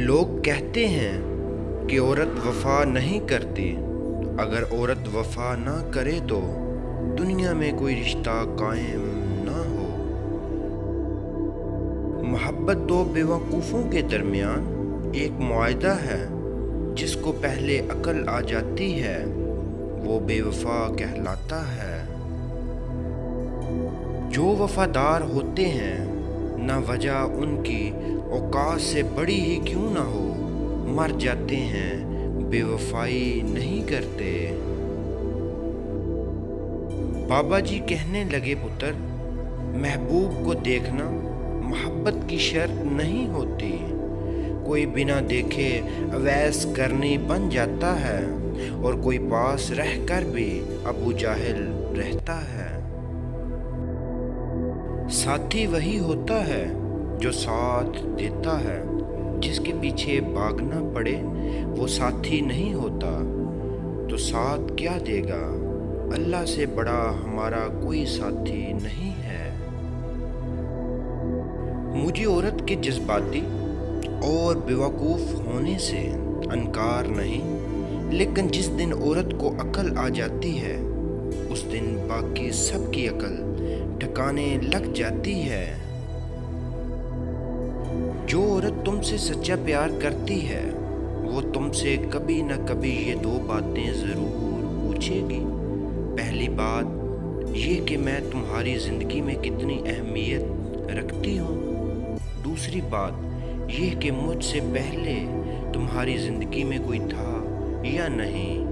لوگ کہتے ہیں کہ عورت وفا نہیں کرتی، اگر عورت وفا نہ کرے تو دنیا میں کوئی رشتہ قائم نہ ہو۔ محبت دو بیوقوفوں کے درمیان ایک معاہدہ ہے، جس کو پہلے عقل آ جاتی ہے وہ بے وفا کہلاتا ہے۔ جو وفادار ہوتے ہیں نہ وجہ ان کی اوقات سے بڑی ہی کیوں نہ ہو، مر جاتے ہیں بے وفائی نہیں کرتے۔ بابا جی کہنے لگے پتر، محبوب کو دیکھنا محبت کی شرط نہیں ہوتی، کوئی بنا دیکھے اویس کرنی بن جاتا ہے اور کوئی پاس رہ کر بھی ابو جاہل رہتا ہے۔ ساتھی وہی ہوتا ہے جو ساتھ دیتا ہے، جس کے پیچھے بھاگنا پڑے وہ ساتھی نہیں ہوتا تو ساتھ کیا دے گا؟ اللہ سے بڑا ہمارا کوئی ساتھی نہیں ہے۔ مجھے عورت کے جذباتی اور بیوقوف ہونے سے انکار نہیں، لیکن جس دن عورت کو عقل آ جاتی ہے اس دن باقی سب کی عقل ٹھکانے لگ جاتی ہے۔ جو عورت تم سے سچا پیار کرتی ہے وہ تم سے کبھی نہ کبھی یہ دو باتیں ضرور پوچھے گی۔ پہلی بات یہ کہ میں تمہاری زندگی میں کتنی اہمیت رکھتی ہوں، دوسری بات یہ کہ مجھ سے پہلے تمہاری زندگی میں کوئی تھا یا نہیں۔